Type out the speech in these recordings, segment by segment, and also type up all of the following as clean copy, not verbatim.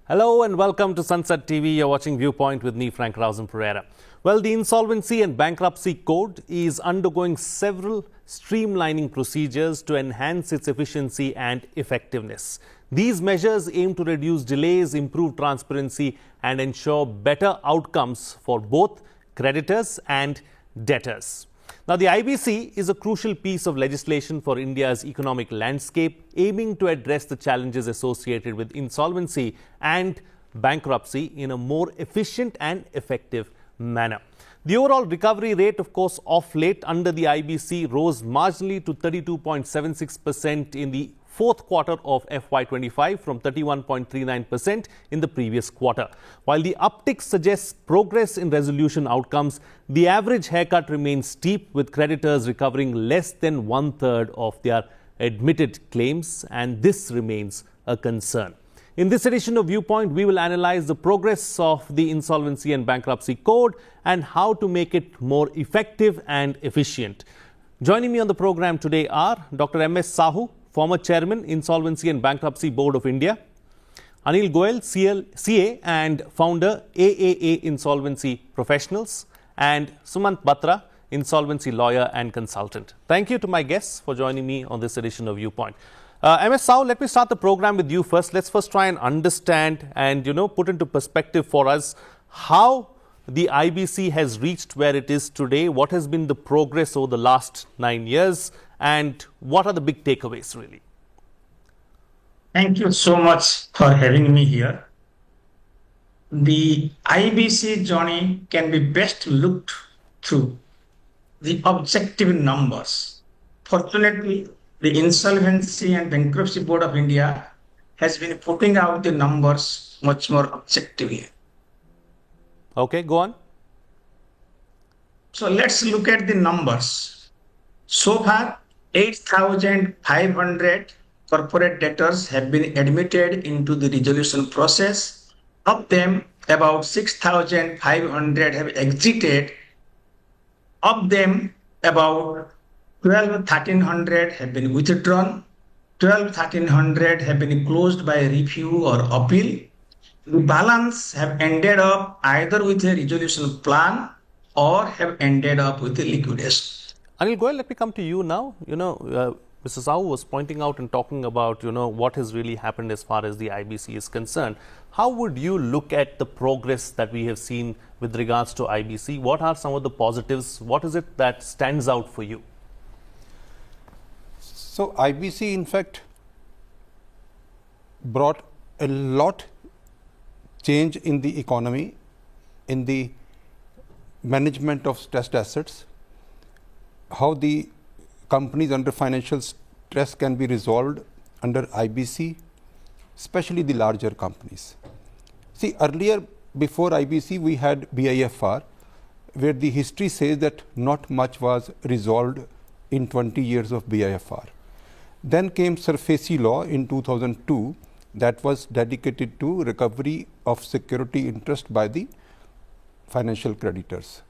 Hello and welcome to Sansad TV. You're watching Viewpoint with me, Frank Rausan Pereira. Well, the Insolvency and Bankruptcy Code is undergoing several streamlining procedures to enhance its efficiency and effectiveness. These measures aim to reduce delays, improve transparency, and ensure better outcomes for both creditors and debtors. Now, the IBC is a crucial piece of legislation for India's economic landscape, aiming to address the challenges associated with insolvency and bankruptcy in a more efficient and effective manner. The overall recovery rate, of course, of late under the IBC rose marginally to 32.76% in the fourth quarter of FY25 from 31.39% in the previous quarter. While the uptick suggests progress in resolution outcomes, the average haircut remains steep, with creditors recovering less than one-third of their admitted claims, and this remains a concern. In this edition of Viewpoint, we will analyze the progress of the Insolvency and Bankruptcy Code and how to make it more effective and efficient. Joining me on the program today are Dr. M.S. Sahoo, former Chairman, Insolvency and Bankruptcy Board of India; Anil Goel, CA and founder, AAA Insolvency Professionals; and Sumant, Batra, insolvency lawyer and consultant. Thank you to my guests for joining me on this edition of Viewpoint. M.S. Sahoo, let me start the program with you first. Let's first try and understand and, put into perspective for us how the IBC has reached where it is today, what has been the progress over the last 9 years, and what are the big takeaways, really? Thank you so much for having me here. The IBC journey can be best looked through the objective numbers. Fortunately, the Insolvency and Bankruptcy Board of India has been putting out the numbers much more objectively. Okay, go on. So let's look at the numbers. So far, 8,500 corporate debtors have been admitted into the resolution process. Of them, about 6,500 have exited. Of them, about 1,1300 have been withdrawn. 1,1300 have been closed by review or appeal. The balance have ended up either with a resolution plan or have ended up with a liquidation. Anil Goel, let me come to you now. Mr. Sahoo was pointing out and talking about, what has really happened as far as the IBC is concerned. How would you look at the progress that we have seen with regards to IBC? What are some of the positives? What is it that stands out for you? So IBC, in fact, brought a lot change in the economy, in the management of stressed assets, how the companies under financial stress can be resolved under IBC, especially the larger companies. See, earlier, before IBC, we had BIFR, where the history says that not much was resolved in 20 years of BIFR. Then came SARFAESI law in 2002 that was dedicated to recovery of security interest by the financial creditors,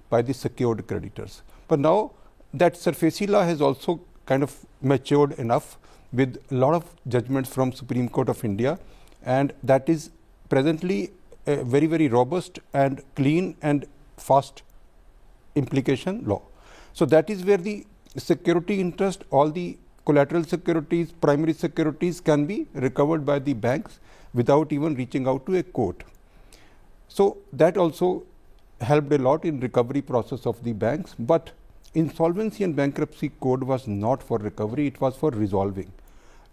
by the secured creditors. But now that SARFAESI law has also kind of matured enough with a lot of judgments from Supreme Court of India, and that is presently a very, very robust and clean and fast implication law. So that is where the security interest, all the collateral securities, primary securities can be recovered by the banks without even reaching out to a court. So that also helped a lot in recovery process of the banks. But Insolvency and Bankruptcy Code was not for recovery, it was for resolving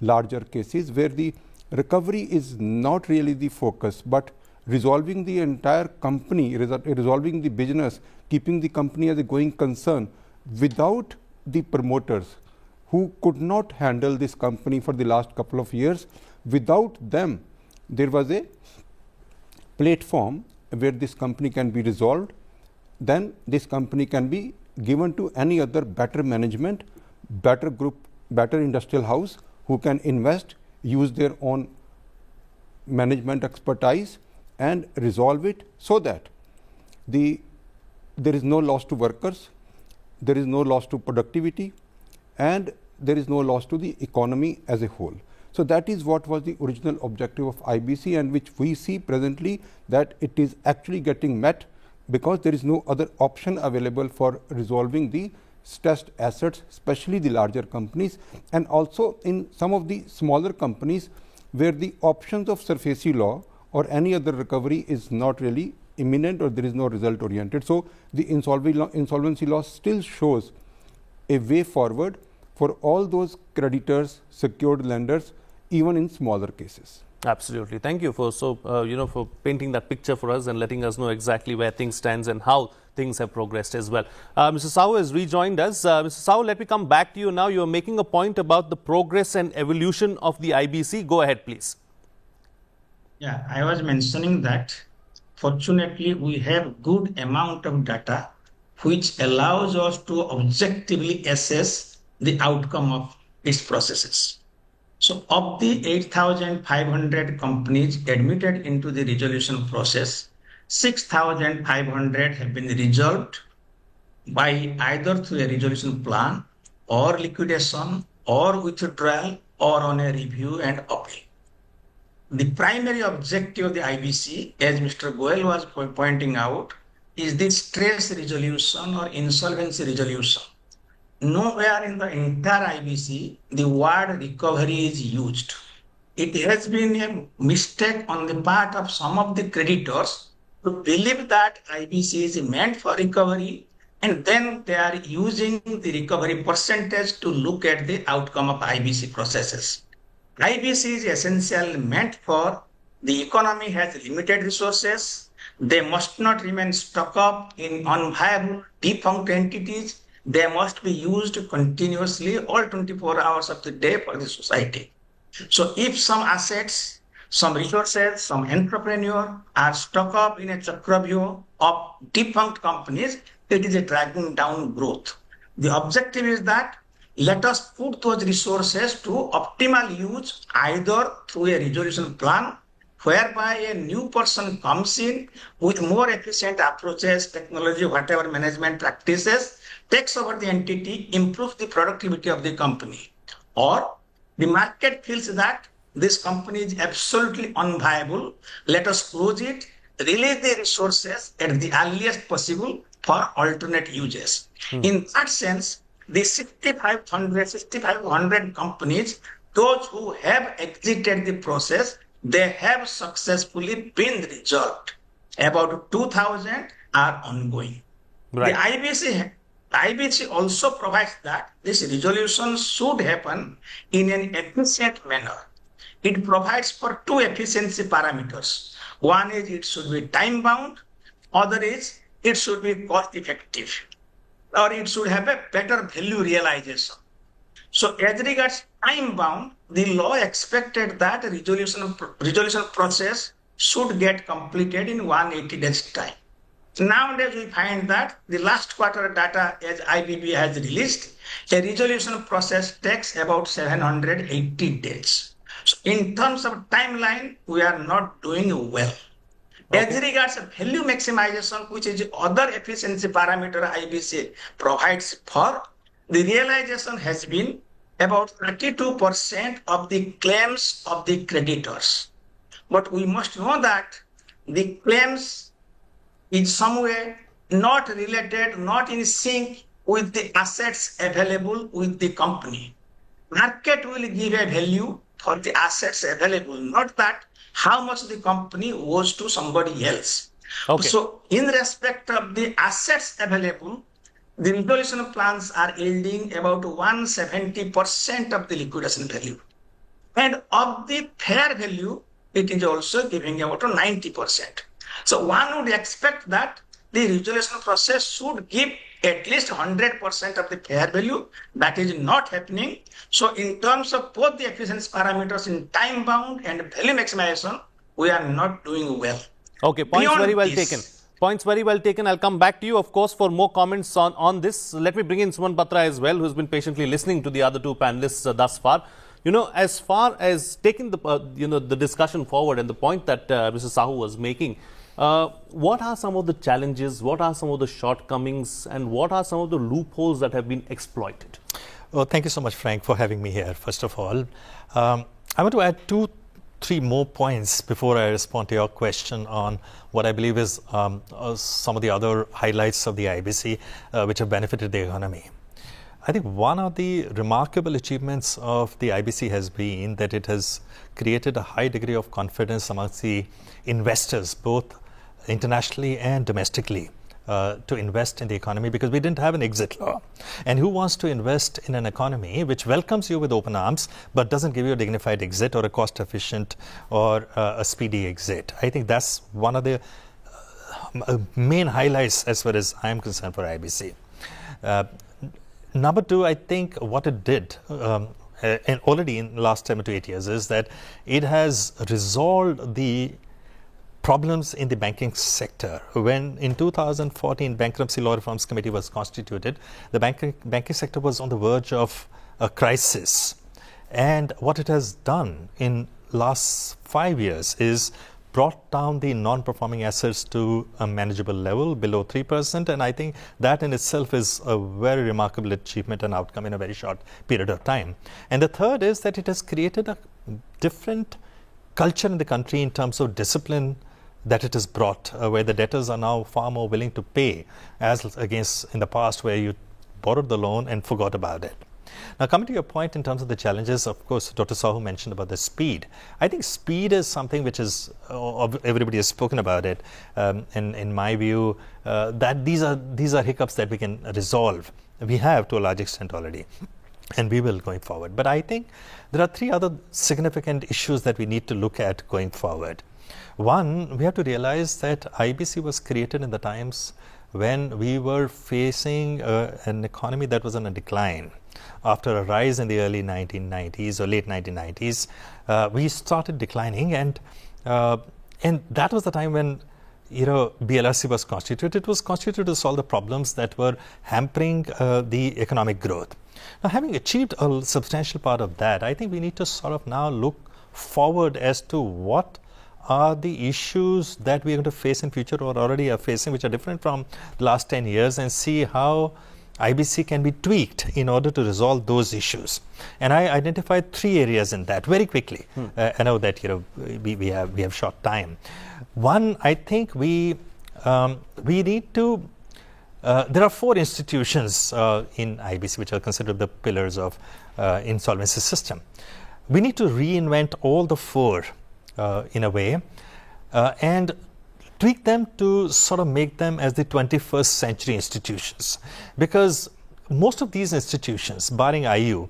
larger cases where the recovery is not really the focus, but resolving the entire company, resolving the business, keeping the company as a going concern without the promoters who could not handle this company for the last couple of years. Without them, there was a platform where this company can be resolved. Then this company can be given to any other better management, better group, better industrial house who can invest, use their own management expertise and resolve it, so that there is no loss to workers, there is no loss to productivity, and there is no loss to the economy as a whole. So that is what was the original objective of IBC, and which we see presently that it is actually getting met, because there is no other option available for resolving the stressed assets, especially the larger companies, and also in some of the smaller companies where the options of SARFAESI law or any other recovery is not really imminent, or there is no result oriented. So the insolvency law still shows a way forward for all those creditors, secured lenders, even in smaller cases. Absolutely. Thank you for for painting that picture for us and letting us know exactly where things stands and how things have progressed as well. Mr. 𝐬𝐨 has rejoined us. Mr. 𝐬𝐨, let me come back to you now. You are making a point about the progress and evolution of the IBC. Go ahead, please. Yeah, I was mentioning that fortunately we have good amount of data which allows us to objectively assess the outcome of its processes. So of the 8,500 companies admitted into the resolution process, 6,500 have been resolved by either through a resolution plan or liquidation or withdrawal or on a review and appeal. The primary objective of the IBC, as Mr. Goel was pointing out, is the stress resolution or insolvency resolution. Nowhere in the entire IBC the word recovery is used. It has been a mistake on the part of some of the creditors to believe that IBC is meant for recovery, and then they are using the recovery percentage to look at the outcome of IBC processes. IBC is essentially meant for the economy has limited resources. They must not remain stuck up in unviable, defunct entities. They must be used continuously all 24 hours of the day for the society. So if some assets, some resources, some entrepreneur are stuck up in a chakravyuh of defunct companies, it is a dragging down growth. The objective is that let us put those resources to optimal use either through a resolution plan whereby a new person comes in with more efficient approaches, technology, whatever management practices, takes over the entity, improves the productivity of the company. Or the market feels that this company is absolutely unviable, let us close it, release the resources at the earliest possible for alternate uses. In that sense, the 6,500 companies, those who have exited the process, they have successfully been resolved. About 2,000 are ongoing. Right. The IBC also provides that this resolution should happen in an efficient manner. It provides for two efficiency parameters. One is it should be time bound, other is it should be cost effective, or it should have a better value realization. So as regards time bound, the law expected that resolution process should get completed in 180 days time. Nowadays we find that the last quarter data as IBBI has released, a resolution process takes about 780 days. So in terms of timeline, we are not doing well. Okay. As regards value maximization, which is the other efficiency parameter IBC provides for, the realization has been about 32% of the claims of the creditors. But we must know that the claims is somewhere not related, not in sync with the assets available with the company. Market will give a value for the assets available, not that how much the company owes to somebody else. Okay. So in respect of the assets available, the resolution plans are yielding about 170% of the liquidation value. And of the fair value, it is also giving about 90%. So one would expect that the resolution process should give at least 100% of the fair value. That is not happening. So in terms of both the efficiency parameters in time bound and value maximization, we are not doing well. Okay, points very well taken. Points very well taken. I'll come back to you, of course, for more comments on this. Let me bring in Sumant Batra as well, who's been patiently listening to the other two panelists thus far. You know, as far as taking the the discussion forward and the point that Mr. Sahoo was making, what are some of the challenges, what are some of the shortcomings, and what are some of the loopholes that have been exploited? Well, thank you so much, Frank, for having me here, first of all. I want to add 2-3 more points before I respond to your question on what I believe is some of the other highlights of the IBC which have benefited the economy. I think one of the remarkable achievements of the IBC has been that it has created a high degree of confidence amongst the investors, both internationally and domestically, to invest in the economy, because we didn't have an exit law. And who wants to invest in an economy which welcomes you with open arms but doesn't give you a dignified exit or a cost efficient or a speedy exit? I think that's one of the main highlights as far as I'm concerned for IBC. Number two, I think what it did and already in the last 7 to 8 years is that it has resolved the problems in the banking sector. When in 2014 Bankruptcy Law Reforms Committee was constituted, the banking sector was on the verge of a crisis. And what it has done in last 5 years is brought down the non-performing assets to a manageable level below 3%, and I think that in itself is a very remarkable achievement and outcome in a very short period of time. And the third is that it has created a different culture in the country in terms of discipline that it has brought, where the debtors are now far more willing to pay as against in the past where you borrowed the loan and forgot about it. Now, coming to your point in terms of the challenges, of course, Dr. Sahoo mentioned about the speed. I think speed is something which is, everybody has spoken about it, in my view, that these are hiccups that we can resolve. We have to a large extent already, and we will going forward. But I think there are 3 other significant issues that we need to look at going forward. One, we have to realize that IBC was created in the times when we were facing an economy that was on a decline. After a rise in the early 1990s or late 1990s, we started declining, and that was the time when BLRC was constituted. It was constituted to solve the problems that were hampering the economic growth. Now, having achieved a substantial part of that, I think we need to sort of now look forward as to what are the issues that we are going to face in future or already are facing, which are different from the last 10 years, and see how IBC can be tweaked in order to resolve those issues. And I identified 3 areas in that very quickly. I know that we have short time. One, I think we need to. There are 4 institutions in IBC which are considered the pillars of insolvency system. We need to reinvent all the 4 in a way, and tweak them to sort of make them as the 21st century institutions, because most of these institutions, barring IU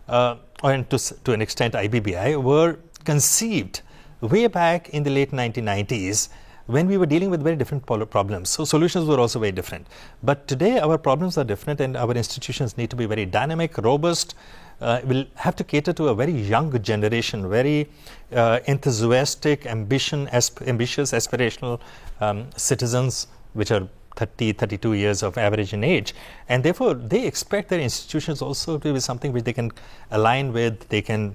and to an extent IBBI, were conceived way back in the late 1990s when we were dealing with very different problems. So solutions were also very different. But today our problems are different, and our institutions need to be very dynamic, robust. Will have to cater to a very young generation, very enthusiastic, ambitious, aspirational citizens, which are 30, 32 years of average in age. And therefore, they expect their institutions also to be something which they can align with, they can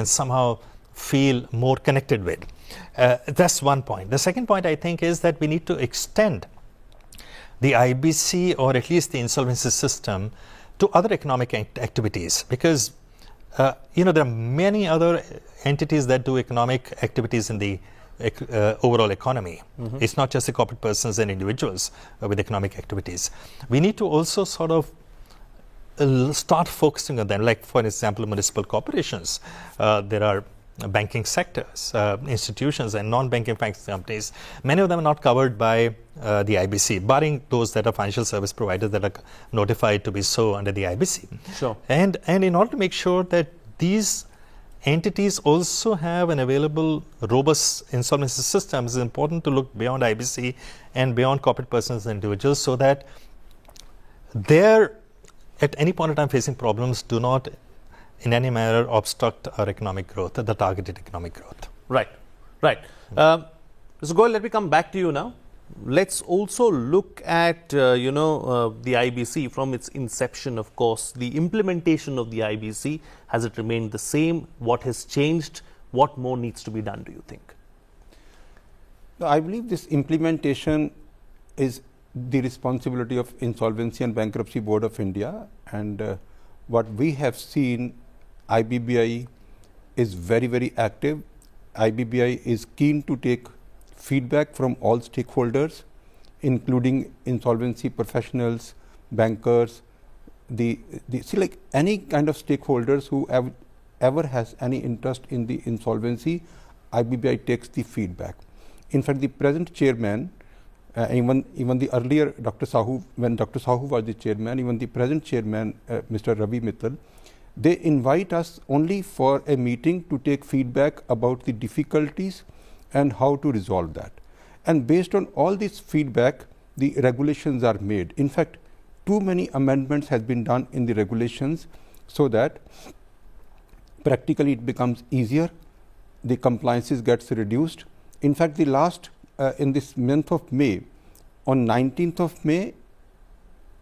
somehow feel more connected with. That's one point. The second point, I think, is that we need to extend the IBC, or at least the insolvency system, to other economic activities, because there are many other entities that do economic activities in the overall economy. It's not just the corporate persons and individuals with economic activities. We need to also sort of start focusing on them, like for example municipal corporations. There are banking sectors, institutions and non-banking finance companies. Many of them are not covered by the IBC, barring those that are financial service providers that are notified to be so under the IBC. Sure. And in order to make sure that these entities also have an available robust insolvency system, it's important to look beyond IBC and beyond corporate persons and individuals, so that they're at any point in time facing problems do not in any manner obstruct our economic growth, the targeted economic growth. Right. Mr. Goel, let me come back to you now. Let's also look at, the IBC from its inception, of course. The implementation of the IBC, has it remained the same? What has changed? What more needs to be done, do you think? I believe this implementation is the responsibility of Insolvency and Bankruptcy Board of India, and what we have seen IBBI is very, very active. IBBI is keen to take feedback from all stakeholders, including insolvency professionals, bankers, see, like any kind of stakeholders who ever has any interest in the insolvency, IBBI takes the feedback. In fact, the present chairman, even the earlier Dr. Sahoo, when Dr. Sahoo was the chairman, even the present chairman, Mr. Ravi Mittal, they invite us only for a meeting to take feedback about the difficulties and how to resolve that. And based on all this feedback, the regulations are made. In fact, too many amendments has been done in the regulations so that practically it becomes easier, the compliances gets reduced. In fact, the last in this month of May, on 19th of May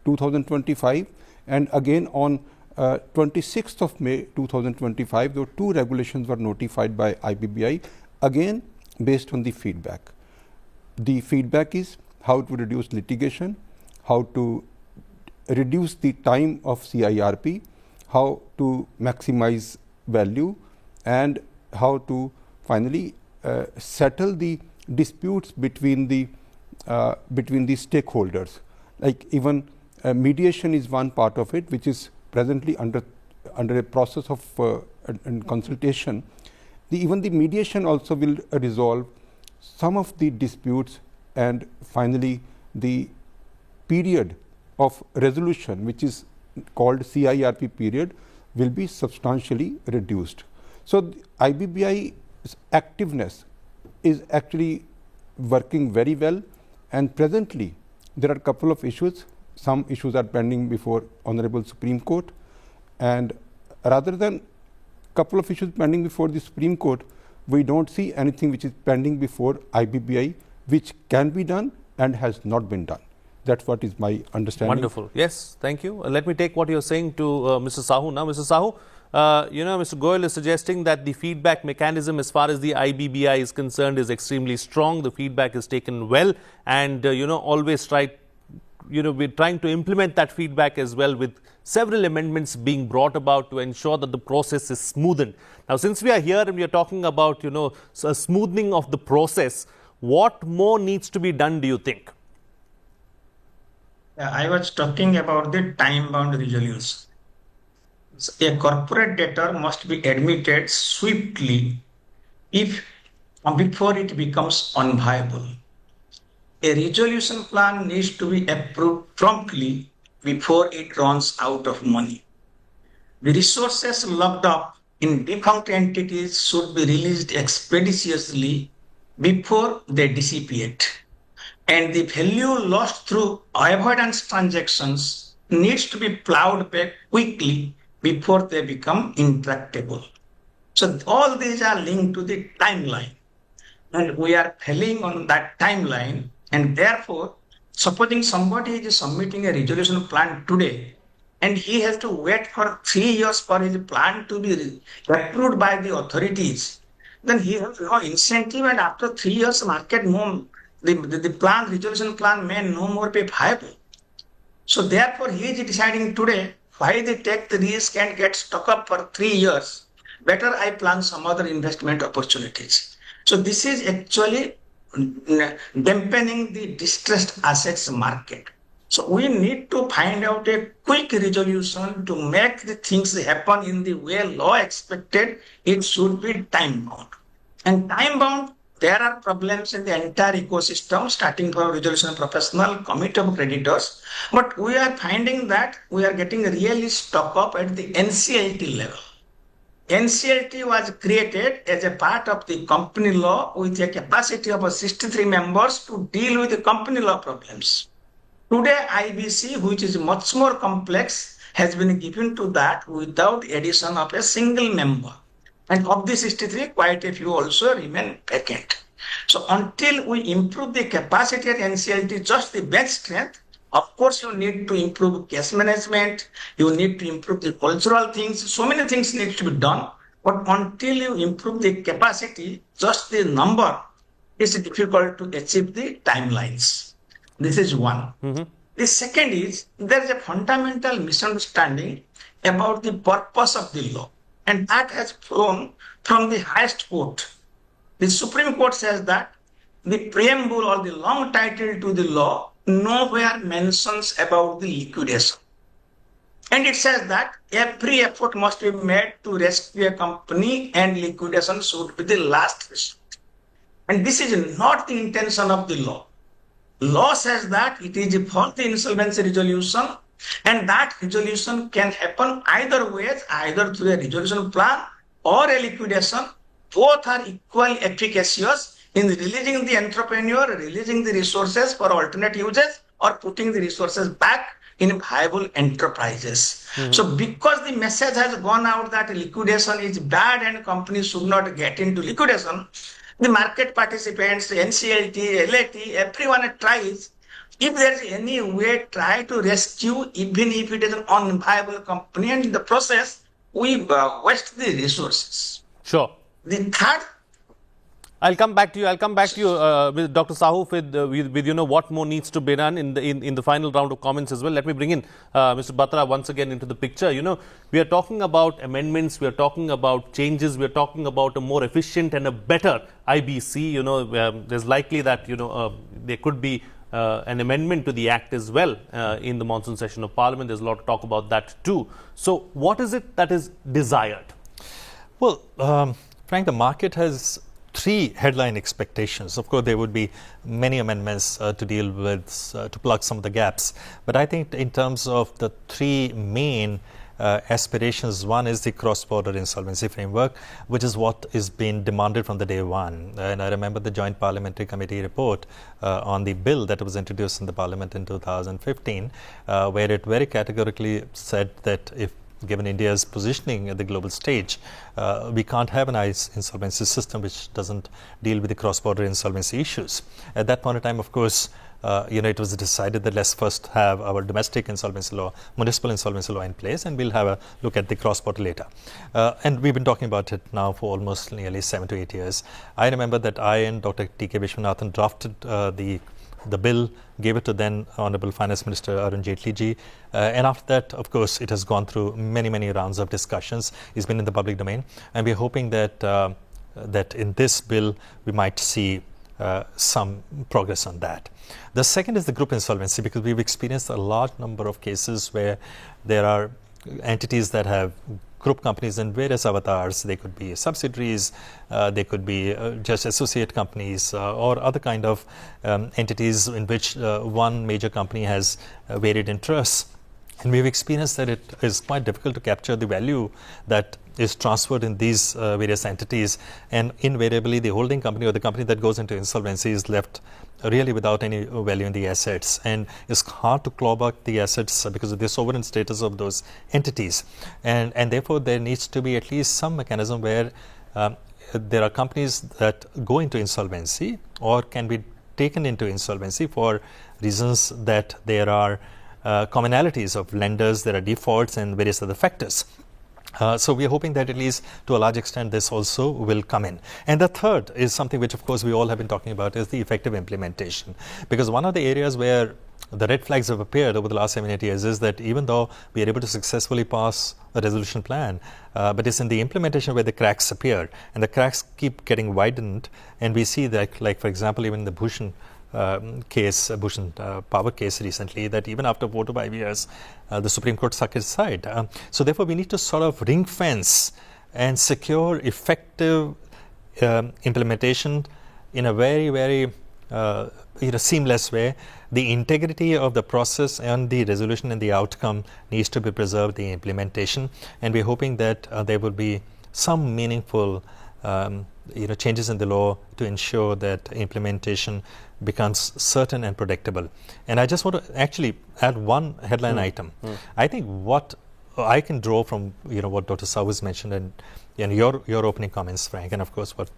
2025 and again on 26th of May 2025, the two regulations were notified by IBBI, again based on the feedback. The feedback is how to reduce litigation, how to reduce the time of CIRP, how to maximize value, and how to finally settle the disputes between the stakeholders. Like even mediation is one part of it, which is presently under a process of consultation. Even the mediation also will resolve some of the disputes, and finally the period of resolution, which is called CIRP period, will be substantially reduced. So IBBI's activeness is actually working very well, and presently there are a couple of issues. Some issues are pending before Honorable Supreme Court, and rather than couple of issues pending before the Supreme Court, we don't see anything which is pending before IBBI which can be done and has not been done. That's what is my understanding. Wonderful. Yes, thank you. Let me take what you're saying to Mr. Sahoo now. Mr. Sahoo, Mr. Goel is suggesting that the feedback mechanism as far as the IBBI is concerned is extremely strong. The feedback is taken well, and always we're trying to implement that feedback as well, with several amendments being brought about to ensure that the process is smoothened. Now, since we are here and we are talking about, a smoothening of the process, what more needs to be done, do you think? I was talking about the time-bound resolution. A corporate debtor must be admitted swiftly before it becomes unviable. A resolution plan needs to be approved promptly before it runs out of money. The resources locked up in defunct entities should be released expeditiously before they dissipate. And the value lost through avoidance transactions needs to be plowed back quickly before they become intractable. So all these are linked to the timeline, and we are failing on that timeline. And therefore, supposing somebody is submitting a resolution plan today, and he has to wait for 3 years for his plan to be approved by the authorities, then he has no incentive, and after 3 years market the plan, resolution plan may no more be viable. So therefore, he is deciding today, why they take the risk and get stuck up for 3 years? Better I plan some other investment opportunities. So this is actually dampening the distressed assets market. So we need to find out a quick resolution to make the things happen in the way law expected. It should be time bound. And time bound, there are problems in the entire ecosystem, starting from resolution professional, committee of creditors. But we are finding that we are getting really stuck up at the NCLT level. NCLT was created as a part of the company law with a capacity of 63 members to deal with the company law problems. Today, IBC, which is much more complex, has been given to that without addition of a single member. And of the 63, quite a few also remain vacant. So until we improve the capacity at NCLT, just the bench strength, of course, you need to improve case management, you need to improve the cultural things, so many things need to be done. But until you improve the capacity, just the number, it's difficult to achieve the timelines. This is one. The second is, there is a fundamental misunderstanding about the purpose of the law. and that has flown from the highest court. The Supreme Court says that the preamble or the long title to the law nowhere mentions about the liquidation. And it says that every effort must be made to rescue a company and liquidation should be the last resort. And this is not the intention of the law. Law says that it is for the insolvency resolution, and that resolution can happen either ways, either through a resolution plan or a liquidation. Both are equally efficacious in releasing the entrepreneur, releasing the resources for alternate uses, or putting the resources back in viable enterprises. So because the message has gone out that liquidation is bad and companies should not get into liquidation, the market participants, NCLT, LAT, everyone tries, if there is any way, try to rescue, even if it is an unviable company, and in the process, we waste the resources. Sure. The third, I'll come back to you. With Dr. Sahoo with what more needs to be done in the final round of comments as well. Let me bring in Mr. Batra once again into the picture. We are talking about amendments, we are talking about changes, we are talking about a more efficient and a better IBC. There's likely that there could be an amendment to the Act as well in the monsoon session of Parliament. There's a lot of talk about that too. So what is it that is desired? Well, Frank, the market has three headline expectations. Of course, there would be many amendments to deal with, to plug some of the gaps. But I think in terms of the three main aspirations, one is the cross-border insolvency framework, which is what is being demanded from the day one. And I remember the Joint Parliamentary Committee report on the bill that was introduced in the Parliament in 2015, where it very categorically said that if given India's positioning at the global stage, we can't have an insolvency system which doesn't deal with the cross-border insolvency issues. At that point in time, of course, it was decided that let's first have our domestic insolvency law, municipal insolvency law in place, and we'll have a look at the cross-border later. And we've been talking about it now for almost nearly 7 to 8 years. I remember that I and Dr. T.K. Vishwanathan drafted the bill, gave it to then Honorable Finance Minister Arun Jaitley. And after that, of course, it has gone through many, many rounds of discussions. It's been in the public domain. And we're hoping that that in this bill, we might see some progress on that. The second is the group insolvency, because we've experienced a large number of cases where there are entities that have group companies in various avatars. They could be subsidiaries, they could be just associate companies or other kind of entities in which one major company has varied interests. And we've experienced that it is quite difficult to capture the value that is transferred in these various entities, and invariably the holding company or the company that goes into insolvency is left really without any value in the assets, and it's hard to claw back the assets because of the sovereign status of those entities, and therefore there needs to be at least some mechanism where there are companies that go into insolvency or can be taken into insolvency for reasons that there are commonalities of lenders, there are defaults and various other factors. So we are hoping that at least to a large extent this also will come in. And the third is something which of course we all have been talking about, is the effective implementation. Because one of the areas where the red flags have appeared over the last 7-8 years is that even though we are able to successfully pass a resolution plan, but it's in the implementation where the cracks appear, and the cracks keep getting widened, and we see that, like for example, even the Bhushan power case recently, that even after 4 to 5 years, the Supreme Court stuck its side. So therefore, we need to sort of ring fence and secure effective implementation in a very, very seamless way. The integrity of the process and the resolution and the outcome needs to be preserved, the implementation, and we're hoping that there will be some meaningful changes in the law to ensure that implementation becomes certain and predictable. And I just want to actually add one headline item. I think what I can draw from what Dr. Sahoo has mentioned and your opening comments, Frank, and of course what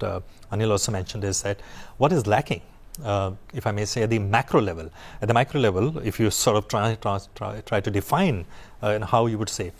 Anil also mentioned, is that what is lacking, if I may say, at the macro level. At the micro level, if you sort of try to define how you would say,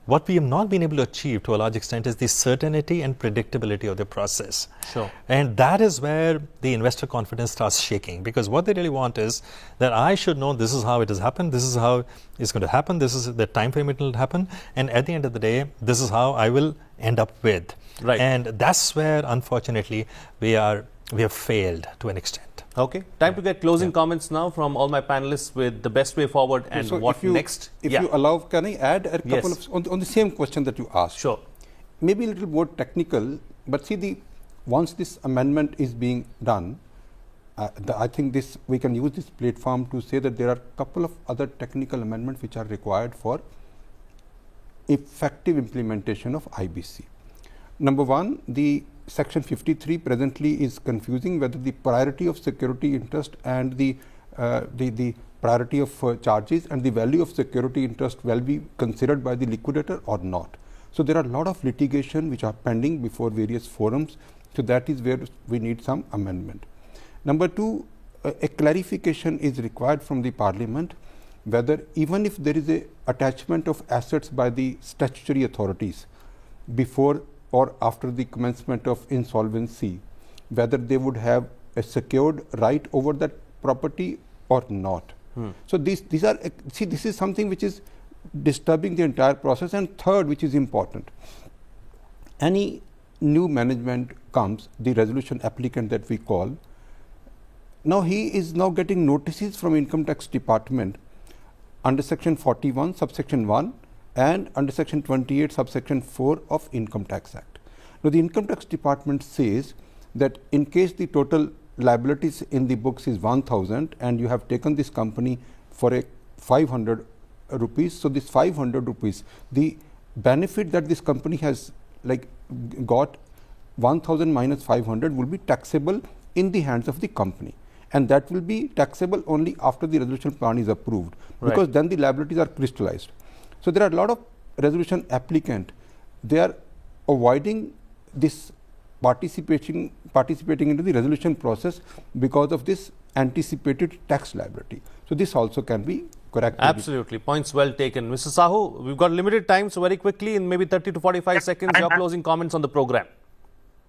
what we have not been able to achieve to a large extent is the certainty and predictability of the process. Sure. And that is where the investor confidence starts shaking, because what they really want is that I should know this is how it has happened, this is how it's going to happen, this is the time frame it will happen, and at the end of the day, this is how I will end up with. Right. And that's where, unfortunately, we have failed to an extent. Okay, time to get closing comments now from all my panelists with the best way forward and So what if you, next. If you allow, can I add a couple Yes. of, on the same question that you asked? Sure. Maybe a little more technical, but see, once this amendment is being done, I think we can use this platform to say that there are a couple of other technical amendments which are required for effective implementation of IBC. Number one, the Section 53 presently is confusing whether the priority of security interest and the priority of charges and the value of security interest will be considered by the liquidator or not. So there are a lot of litigation which are pending before various forums. So that is where we need some amendment. Number two, a clarification is required from the Parliament whether even if there is a attachment of assets by the statutory authorities before or after the commencement of insolvency, whether they would have a secured right over that property or not. So these are, see, this is something which is disturbing the entire process. And third, which is important, any new management comes, the resolution applicant that we call, now he is now getting notices from Income Tax Department under Section 41, subsection 1, and under Section 28, subsection 4 of Income Tax Act. Now, the Income Tax Department says that in case the total liabilities in the books is 1,000 and you have taken this company for a 500 rupees, so this 500 rupees, the benefit that this company has got 1,000 minus 500 will be taxable in the hands of the company, and that will be taxable only after the resolution plan is approved, because then the liabilities are crystallized. So there are a lot of resolution applicant, they are avoiding this participating into the resolution process because of this anticipated tax liability. So this also can be corrected. Absolutely, points well taken. Mr. Sahoo, we've got limited time, so very quickly, in maybe 30 to 45 seconds, your closing comments on the program.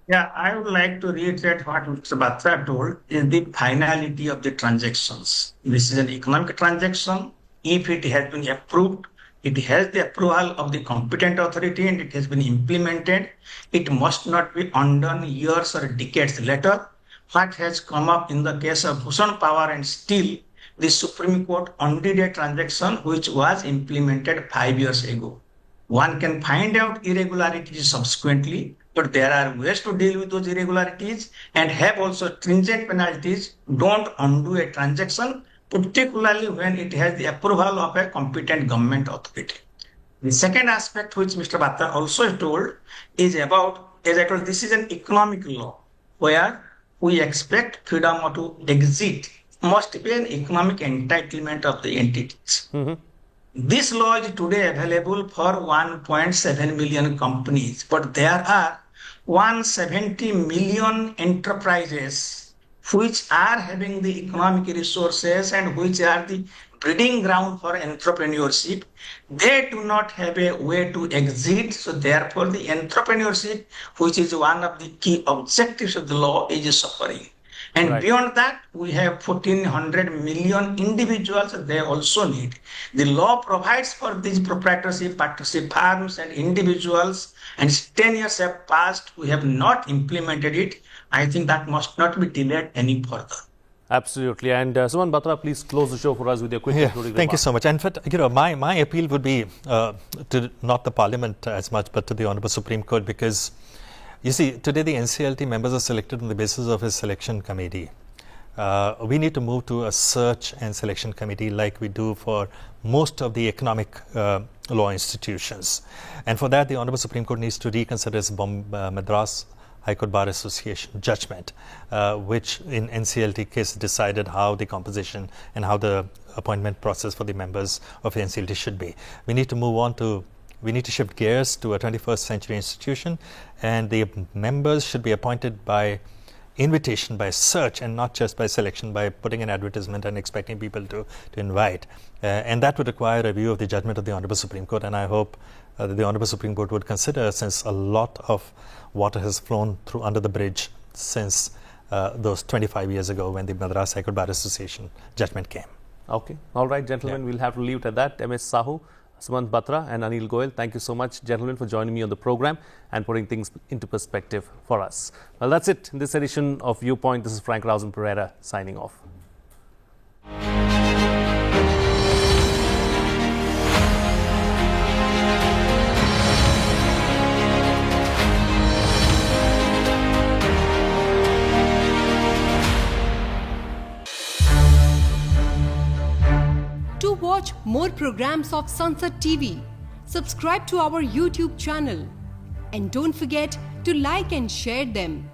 Yeah, I would like to reiterate what Mr. Batra told is the finality of the transactions. This is an economic transaction. If it has been approved, it has the approval of the competent authority and it has been implemented. It must not be undone years or decades later. What has come up in the case of Bhushan Power and Steel, the Supreme Court undid a transaction which was implemented 5 years ago. One can find out irregularities subsequently, but there are ways to deal with those irregularities and have also stringent penalties. Don't undo a transaction, particularly when it has the approval of a competent government authority. The second aspect which Mr. Batra also told is about, as I told, this is an economic law where we expect freedom to exit must be an economic entitlement of the entities. This law is today available for 1.7 million companies, but there are 170 million enterprises which are having the economic resources and which are the breeding ground for entrepreneurship. They do not have a way to exit, so therefore the entrepreneurship, which is one of the key objectives of the law, is suffering. And beyond that, we have 1,400 million individuals they also need. The law provides for these proprietorship, partnership firms and individuals, and 10 years have passed, we have not implemented it. I think that must not be delayed any further. Absolutely. And Sumant Batra, please close the show for us with your quick concluding Thank you remarks. so much. And in fact, my appeal would be to not the Parliament as much, but to the Honourable Supreme Court, because you see, today the NCLT members are selected on the basis of a selection committee. We need to move to a search and selection committee like we do for most of the economic law institutions. And for that, the Honourable Supreme Court needs to reconsider its Madras High Court Bar Association judgment, which in NCLT case decided how the composition and how the appointment process for the members of the NCLT should be. We need to move on to We need to shift gears to a 21st century institution, and the members should be appointed by invitation, by search, and not just by selection, by putting an advertisement and expecting people to invite. And that would require a review of the judgment of the Honourable Supreme Court, and I hope the Honorable Supreme Court would consider, since a lot of water has flown through under the bridge since those 25 years ago when the Madras High Court Bar Association judgment came. Okay. All right, gentlemen, we'll have to leave it at that. MS Sahoo, Sumant, Batra and Anil Goel, thank you so much, gentlemen, for joining me on the program and putting things into perspective for us. Well, that's it in this edition of Viewpoint. This is Frank Rausan Pereira signing off. To watch more programs of Sansad TV, subscribe to our YouTube channel and don't forget to like and share them.